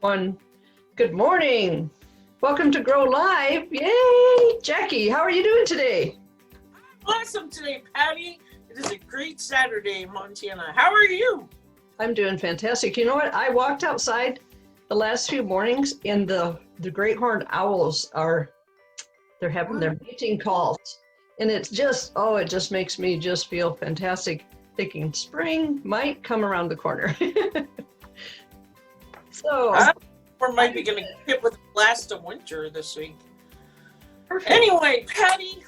One. Good morning. Welcome to Grow Live. Yay! Jackie, how are you doing today? Awesome today, Patti. It is a great Saturday in Montana. How are you? I'm doing fantastic. You know what? I walked outside the last few mornings and the great horned owls they're having their mating calls. And it's just, it just makes me just feel fantastic thinking spring might come around the corner. So, Or might be going to get hit with a blast of winter this week. perfect. Anyway, Patti,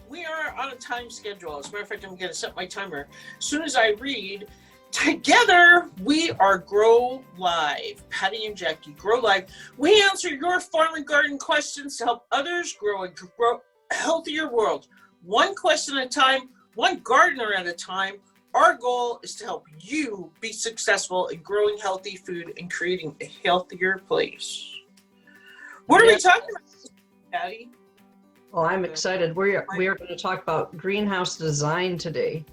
we are on a time schedule. As a matter of fact, I'm going to set my timer. As soon as I read, together we are Grow Live. Patti and Jackie, Grow Live. We answer your farm and garden questions to help others grow a healthier world. One question at a time, one gardener at a time. Our goal is to help you be successful in growing healthy food and creating a healthier place. What are we talking about, Patti? Well, I'm excited. We are going to talk about greenhouse design today.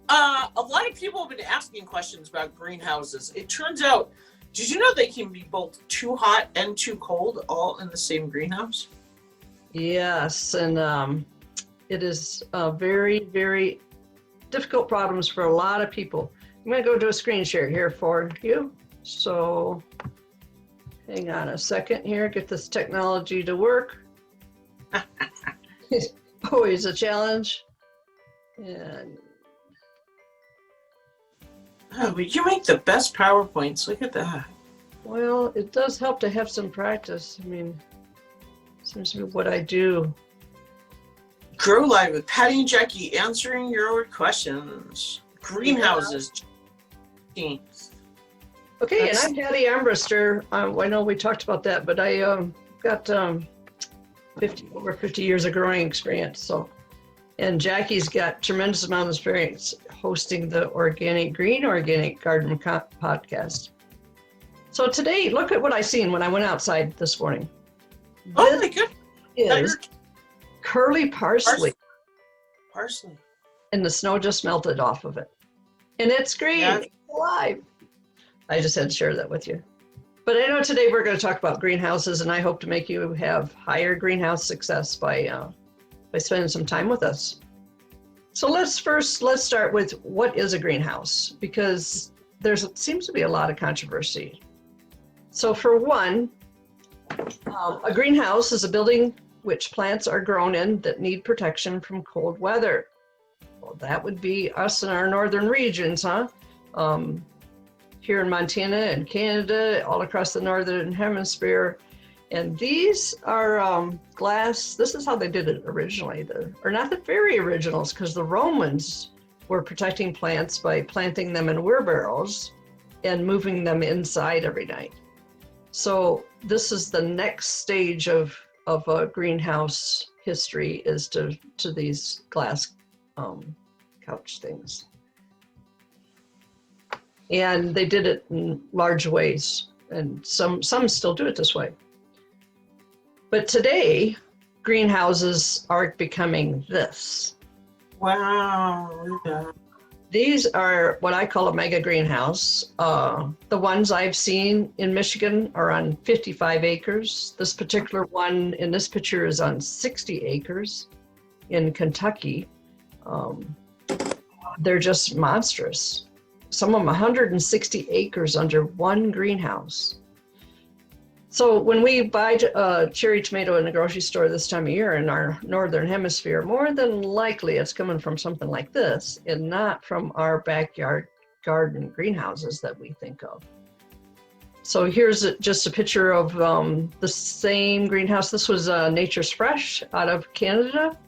A lot of people have been asking questions about greenhouses. It turns out, did you know they can be both too hot and too cold all in the same greenhouse? Yes, and it is very, very difficult problems for a lot of people. I'm going to go do a screen share here for you. So hang on a second here, get this technology to work. It's always a challenge. And Oh, but you make the best PowerPoints. Look at that. well, it does help to have some practice. I mean, seems to be what I do. Grow Live with Patti and Jackie answering your questions. Greenhouses. Okay, and I'm Patti Armbrister. I know we talked about that, but I got over 50 years of growing experience. So, and Jackie's got tremendous amount of experience hosting the Organic Garden podcast. So today, look at what I seen when I went outside this morning. Oh my goodness. Is curly parsley. Parsley. And the snow just melted off of it. And it's green. Yeah. It's alive. I just had to share that with you. But I know today we're going to talk about greenhouses, and I hope to make you have higher greenhouse success by spending some time with us. So let's start with what is a greenhouse, because seems to be a lot of controversy. So for one, a greenhouse is a building which plants are grown in that need protection from cold weather. Well, that would be us in our northern regions, huh? Here in Montana and Canada, all across the northern hemisphere. And these are glass. This is how they did it originally. Or not the very originals, because the Romans were protecting plants by planting them in wheelbarrows and moving them inside every night. So this is the next stage of a greenhouse history, is to these glass couch things. And they did it in large ways, and some still do it this way. But today, greenhouses are becoming this. Wow. Yeah. These are what I call a mega greenhouse. The ones I've seen in Michigan are on 55 acres. This particular one in this picture is on 60 acres in Kentucky. They're just monstrous. Some of them 160 acres under one greenhouse. So when we buy cherry tomato in the grocery store this time of year in our northern hemisphere, more than likely it's coming from something like this and not from our backyard garden greenhouses that we think of. So here's just a picture of the same greenhouse. This was Nature's Fresh out of Canada.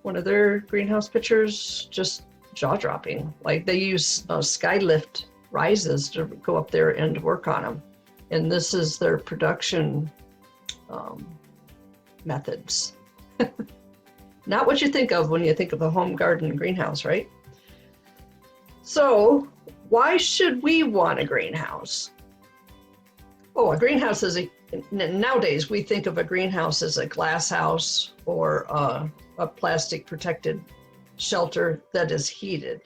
One of their greenhouse pictures, just jaw-dropping. Like they use skylift rises to go up there and work on them. And this is their production methods. Not what you think of when you think of a home garden greenhouse, right? So why should we want a greenhouse? Oh, a greenhouse is nowadays we think of a greenhouse as a glass house or a plastic protected shelter that is heated.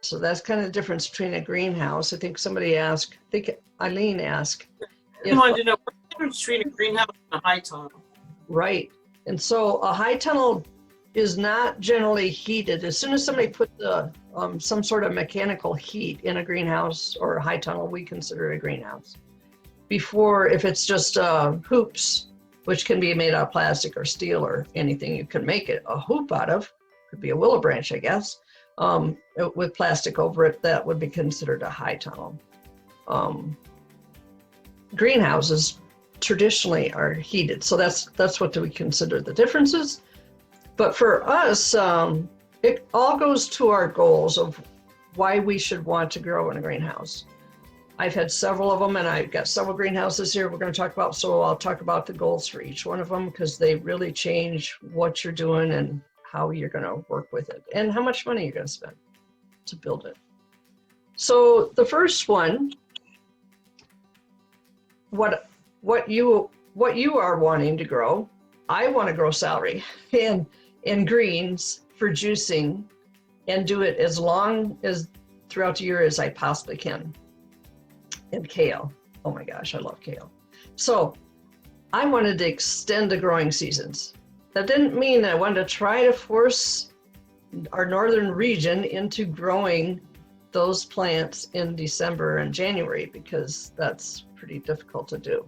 So that's kind of the difference between a greenhouse. I think somebody asked, I think Eileen asked. I wanted to know what's the difference between a greenhouse and a high tunnel. Right. And so a high tunnel is not generally heated. As soon as somebody put some sort of mechanical heat in a greenhouse or a high tunnel, we consider it a greenhouse. Before, if it's just hoops, which can be made out of plastic or steel or anything you can make it a hoop out of, could be a willow branch, I guess, with plastic over it, that would be considered a high tunnel. Greenhouses traditionally are heated, so that's what we consider the differences. But for us, it all goes to our goals of why we should want to grow in a greenhouse. I've had several of them, and I've got several greenhouses here we're going to talk about, so I'll talk about the goals for each one of them because they really change what you're doing and how you're going to work with it and how much money you're going to spend to build it. So the first one, what you are wanting to grow, I want to grow celery and greens for juicing and do it as long as throughout the year as I possibly can. And kale. Oh my gosh, I love kale. So I wanted to extend the growing seasons. That didn't mean I wanted to try to force our northern region into growing those plants in December and January because that's pretty difficult to do.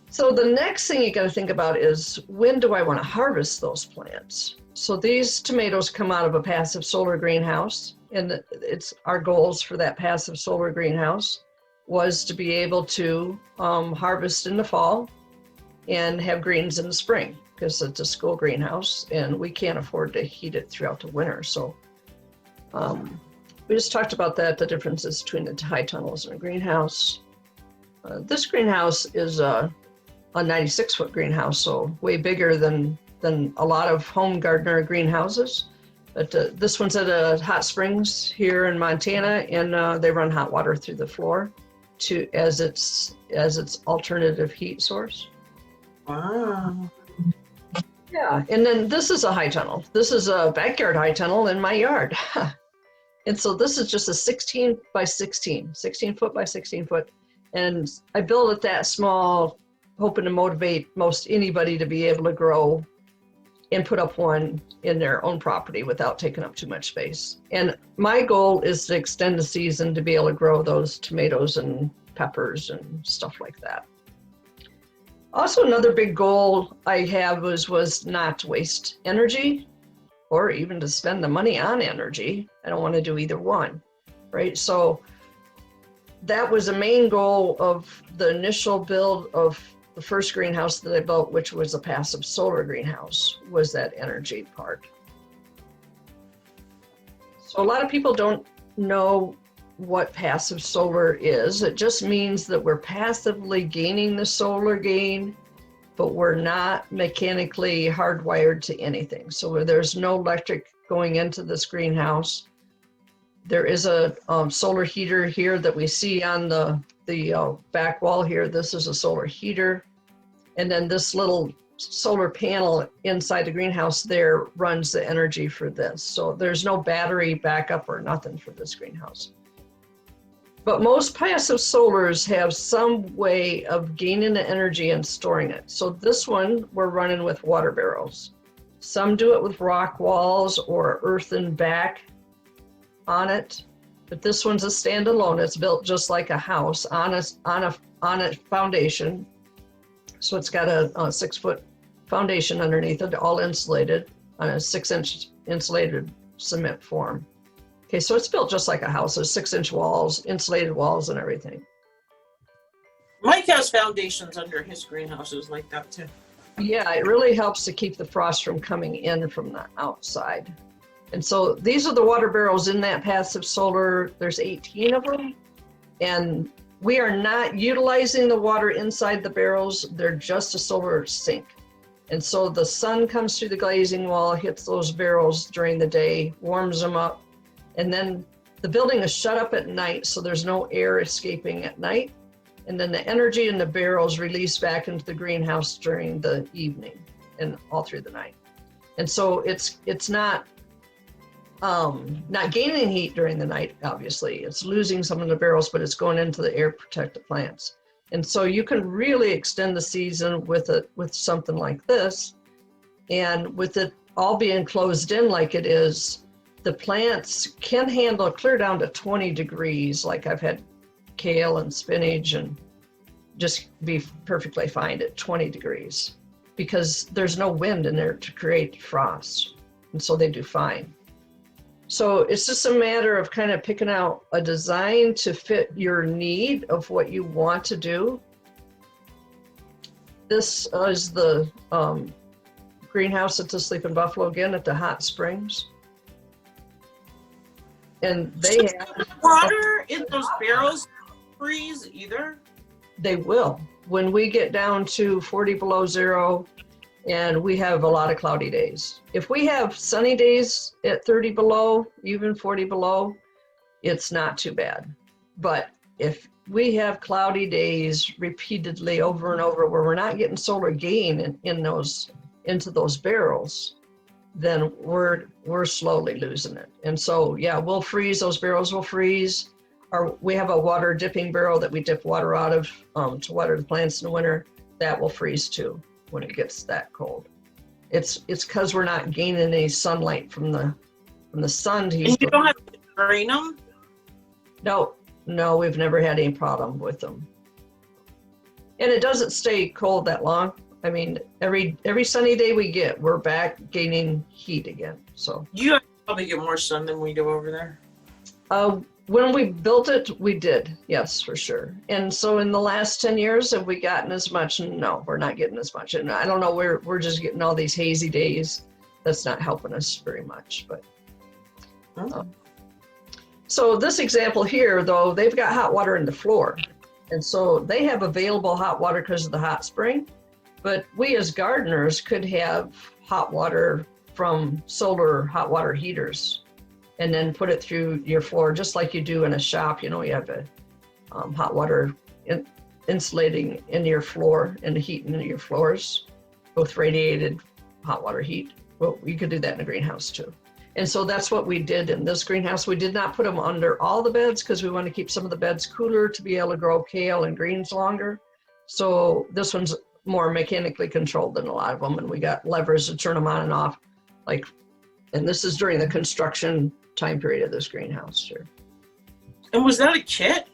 So the next thing you got to think about is when do I want to harvest those plants? So these tomatoes come out of a passive solar greenhouse, and it's our goals for that passive solar greenhouse was to be able to harvest in the fall and have greens in the spring because it's a school greenhouse and we can't afford to heat it throughout the winter. So we just talked about that, the differences between the high tunnels and a greenhouse. This greenhouse is a 96-foot greenhouse, so way bigger than a lot of home gardener greenhouses. But this one's at a hot springs here in Montana, and they run hot water through the floor as its alternative heat source. Wow. Yeah, and then this is a high tunnel. This is a backyard high tunnel in my yard. And so this is just a 16 foot by 16 foot. And I built it that small, hoping to motivate most anybody to be able to grow and put up one in their own property without taking up too much space. And my goal is to extend the season to be able to grow those tomatoes and peppers and stuff like that. Also, another big goal I have was not to waste energy or even to spend the money on energy. I don't want to do either one, right? So that was a main goal of the initial build of the first greenhouse that I built, which was a passive solar greenhouse, was that energy part. So a lot of people don't know what passive solar is. It just means that we're passively gaining the solar gain, but we're not mechanically hardwired to anything. So there's no electric going into this greenhouse. There is a solar heater here that we see on the back wall here. This is a solar heater. And then this little solar panel inside the greenhouse there runs the energy for this. So there's no battery backup or nothing for this greenhouse. But most passive solars have some way of gaining the energy and storing it. So this one we're running with water barrels. Some do it with rock walls or earthen back on it, but this one's a standalone. It's built just like a house on a foundation. So it's got a 6-foot foundation underneath it, all insulated on a 6-inch insulated cement form. Okay, so it's built just like a house. There's 6-inch walls, insulated walls and everything. Mike has foundations under his greenhouses like that too. Yeah, it really helps to keep the frost from coming in from the outside. And so these are the water barrels in that passive solar. There's 18 of them. And we are not utilizing the water inside the barrels. They're just a solar sink. And so the sun comes through the glazing wall, hits those barrels during the day, warms them up. And then the building is shut up at night, so there's no air escaping at night. And then the energy in the barrels released back into the greenhouse during the evening and all through the night. And so it's not not gaining heat during the night, obviously. It's losing some of the barrels, but it's going into the air protected plants. And so you can really extend the season with something like this. And with it all being closed in like it is, the plants can handle clear down to 20 degrees. Like I've had kale and spinach and just be perfectly fine at 20 degrees because there's no wind in there to create frost. And so they do fine. So it's just a matter of kind of picking out a design to fit your need of what you want to do. This is the greenhouse at the Sleeping Buffalo again at the hot springs. And they have water in those barrels freeze either? They will. When we get down to 40 below zero and we have a lot of cloudy days. If we have sunny days at 30 below, even 40 below, it's not too bad. But if we have cloudy days repeatedly over and over where we're not getting solar gain into those barrels, then we're slowly losing it. And so, yeah, we'll freeze, those barrels will freeze. We have a water dipping barrel that we dip water out of to water the plants in the winter. That will freeze too when it gets that cold. It's because we're not gaining any sunlight from the sun to use. And you don't have to drain them? No, we've never had any problem with them. And it doesn't stay cold that long. I mean, every sunny day we get, we're back gaining heat again. So you probably get more sun than we do over there. When we built it, we did, yes, for sure. And so in the last 10 years, have we gotten as much? No, we're not getting as much. And I don't know, we're just getting all these hazy days. That's not helping us very much. But so this example here, though, they've got hot water in the floor. And so they have available hot water because of the hot spring. But we as gardeners could have hot water from solar hot water heaters and then put it through your floor, just like you do in a shop. You know, you have a hot water insulating in your floor and heating in your floors, both radiated hot water heat. Well, you could do that in a greenhouse too. And so that's what we did in this greenhouse. We did not put them under all the beds because we want to keep some of the beds cooler to be able to grow kale and greens longer. So this one's more mechanically controlled than a lot of them. And we got levers to turn them on and off. And this is during the construction time period of this greenhouse here. And was that a kit?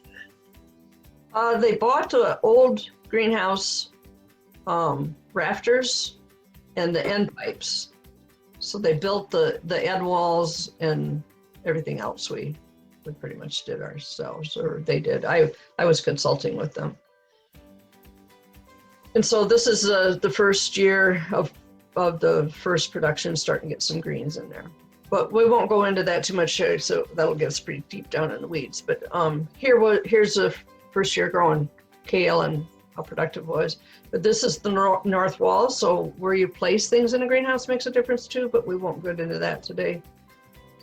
They bought the old greenhouse rafters and the end pipes. So they built the end walls and everything else we pretty much did ourselves, or they did. I was consulting with them. And so this is the first year of the first production, starting to get some greens in there. But we won't go into that too much here, so that'll get us pretty deep down in the weeds. But here's the first year growing kale and how productive it was. But this is the north wall, so where you place things in a greenhouse makes a difference too, but we won't get into that today.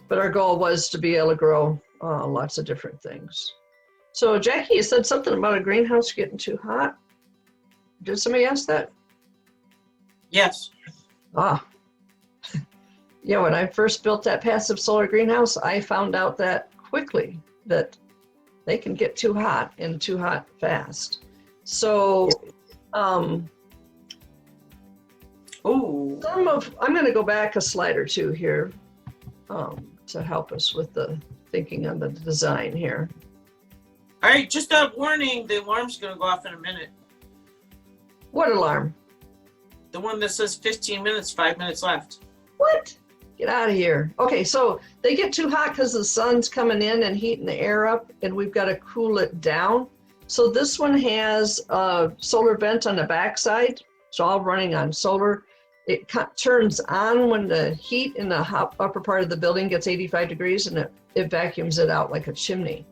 But our goal was to be able to grow lots of different things. So Jackie, you said something about a greenhouse getting too hot. Did somebody ask that? Yes. Yeah, when I first built that passive solar greenhouse, I found out that quickly that they can get too hot and too hot fast. So, I'm going to go back a slide or two here to help us with the thinking on the design here. All right, just a warning, the alarm's going to go off in a minute. What alarm? The one that says 15 minutes, 5 minutes left. What? Get out of here. Okay, so they get too hot because the sun's coming in and heating the air up, and we've got to cool it down. So this one has a solar vent on the backside. It's all running on solar. It turns on when the heat in the upper part of the building gets 85 degrees, and it vacuums it out like a chimney.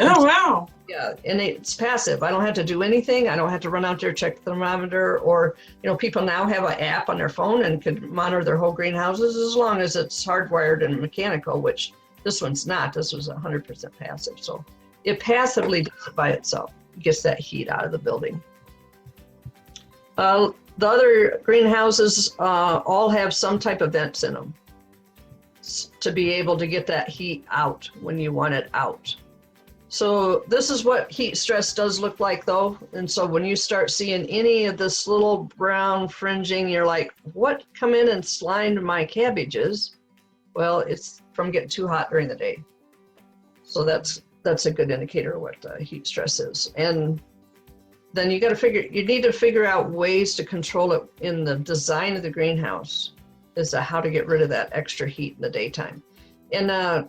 Oh, wow. Yeah, and it's passive. I don't have to do anything. I don't have to run out there, check the thermometer, or, people now have an app on their phone and can monitor their whole greenhouses as long as it's hardwired and mechanical, which this one's not. This was 100% passive. So it passively does it by itself. It gets that heat out of the building. The other greenhouses all have some type of vents in them. to be able to get that heat out when you want it out. So this is what heat stress does look like though. And so when you start seeing any of this little brown fringing, you're like, what come in and slimed my cabbages? Well, it's from getting too hot during the day. So that's a good indicator of what heat stress is. And then you need to figure out ways to control it in the design of the greenhouse, as to how to get rid of that extra heat in the daytime. And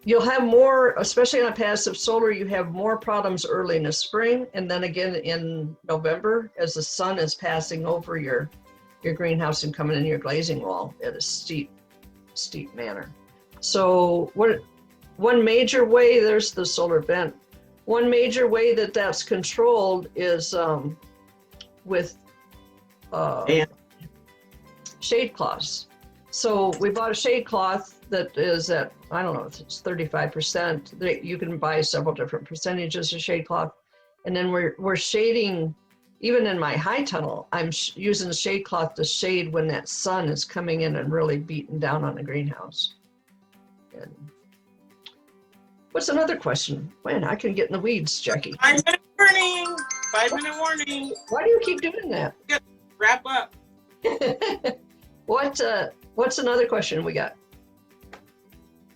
you'll have more, especially on passive solar, you have more problems early in the spring, and then again in November as the sun is passing over your greenhouse and coming in your glazing wall at a steep manner. So one major way, there's the solar vent. One major way that's controlled is with shade cloths. So we bought a shade cloth that is at, I don't know, it's 35%. You can buy several different percentages of shade cloth. And then we're shading, even in my high tunnel, I'm using the shade cloth to shade when that sun is coming in and really beating down on the greenhouse. And what's another question? Man, I can get in the weeds, Jackie. 5-minute warning. 5-minute warning. Why do you keep doing that? Wrap up. What's another question we got?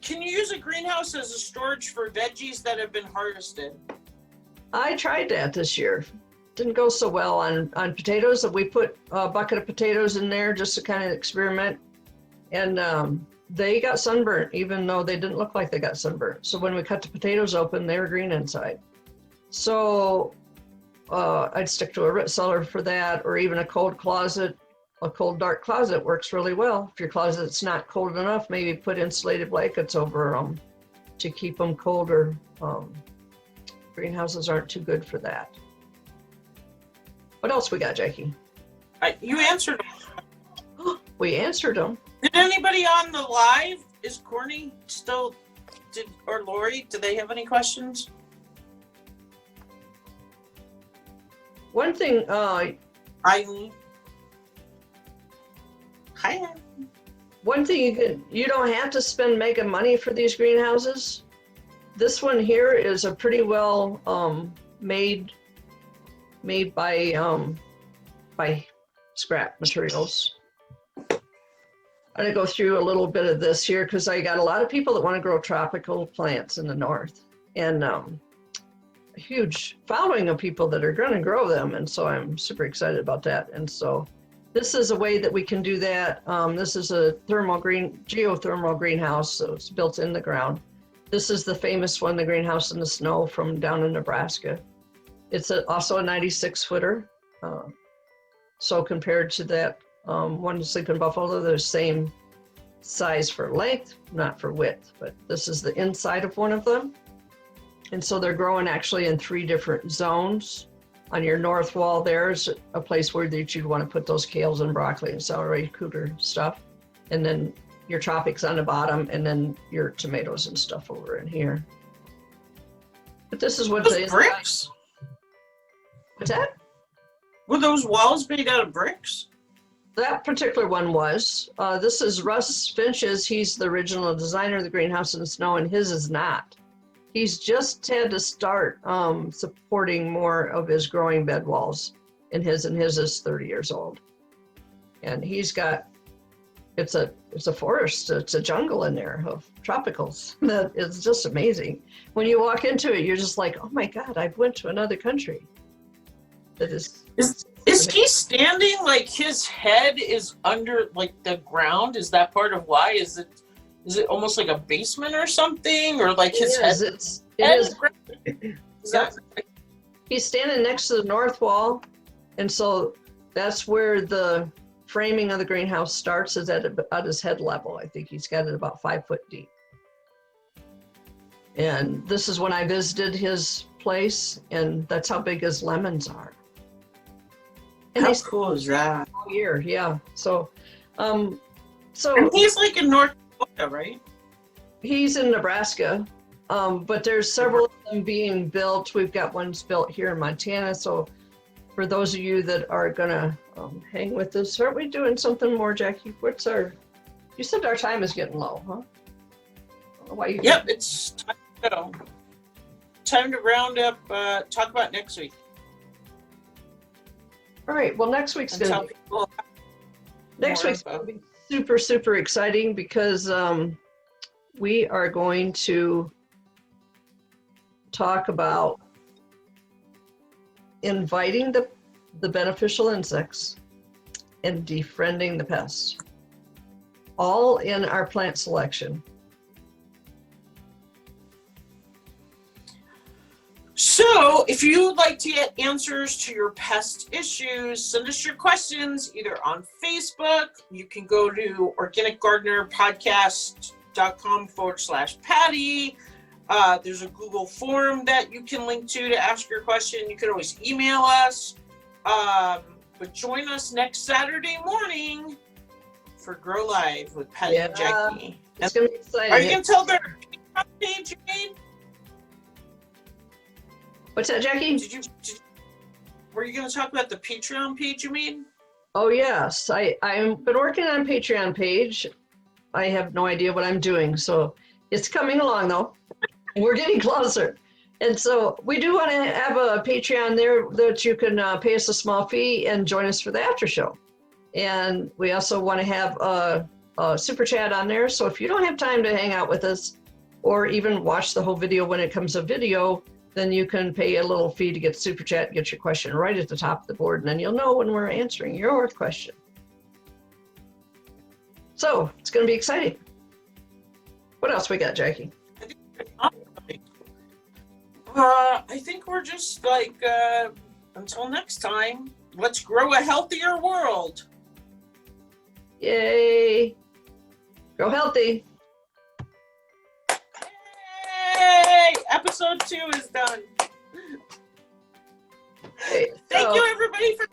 Can you use a greenhouse as a storage for veggies that have been harvested? I tried that this year. Didn't go so well on potatoes. We put a bucket of potatoes in there just to kind of experiment. And they got sunburnt, even though they didn't look like they got sunburnt. So when we cut the potatoes open, they were green inside. So I'd stick to a root cellar for that, or even a cold closet. A cold, dark closet works really well. If your closet's not cold enough, maybe put insulated blankets over them to keep them colder. Greenhouses aren't too good for that. What else we got, Jackie? You answered them. We answered them. Did anybody on the live, is Courtney still, or Lori, do they have any questions? One thing, Eileen. Hi. One thing you don't have to spend mega money for these greenhouses. This one here is a pretty well made by scrap materials. I'm gonna go through a little bit of this here because I got a lot of people that want to grow tropical plants in the north, and a huge following of people that are going to grow them, and so I'm super excited about that. And so this is a way that we can do that. This is a geothermal greenhouse, so it's built in the ground. This is the famous one, the greenhouse in the snow from down in Nebraska. It's also a 96-footer. So compared to that one to sleep in Buffalo, they're the same size for length, not for width, but this is the inside of one of them. And so they're growing actually in 3 different zones. On your north wall, there's a place where you'd want to put those kales and broccoli and celery, cooter stuff. And then your tropics on the bottom, and then your tomatoes and stuff over in here. But this is what those bricks? What's that? Were those walls made out of bricks? That particular one was. This is Russ Finch's. He's the original designer of the greenhouse in the snow, and his is not. He's just had to start supporting more of his growing bed walls, and his is 30 years old. And he's got, it's a forest, it's a jungle in there of tropicals. That is just amazing. When you walk into it, you're just like, oh my God, I went to another country. That is he standing like his head is under like the ground? Is that part of why? Is it almost like a basement or something, or like his head? It is. He's standing next to the north wall, and so that's where the framing of the greenhouse starts, is at his head level. I think he's got it about 5 foot deep. And this is when I visited his place, and that's how big his lemons are. And how cool is that? All year, yeah. So, and he's like in North Dakota, right? He's in Nebraska, but there's several of them being built. We've got ones built here in Montana. So for those of you that are gonna hang with us, aren't we doing something more, Jackie? What's our You said our time is getting low, huh? I don't know why you. Yep, it's time to go. Time to round up. Talk about next week. All right. Well, next week's And tell going to be. people Next more week's info. going to be super, super exciting because we are going to talk about inviting the beneficial insects and defriending the pests, all in our plant selection. So, if you'd like to get answers to your pest issues, send us your questions either on Facebook. You can go to organicgardenerpodcast.com/Patti. There's a Google form that you can link to ask your question. You can always email us. But join us next Saturday morning for Grow Live with Patti and Jackie. It's going to be exciting. Are you going to tell their page you made? What's that, Jackie? Were you going to talk about the Patreon page you made? Oh, yes. I've been working on Patreon page. I have no idea what I'm doing. So it's coming along, though. We're getting closer. And so we do want to have a Patreon there that you can pay us a small fee and join us for the after show. And we also want to have a super chat on there. So if you don't have time to hang out with us or even watch the whole video when it comes to video, then you can pay a little fee to get super chat and get your question right at the top of the board. And then you'll know when we're answering your question. So it's going to be exciting. What else we got, Jackie? I think we're just like, until next time, let's grow a healthier world. Yay. Go healthy. Yay! Episode 2 is done. Okay, Thank you, everybody, for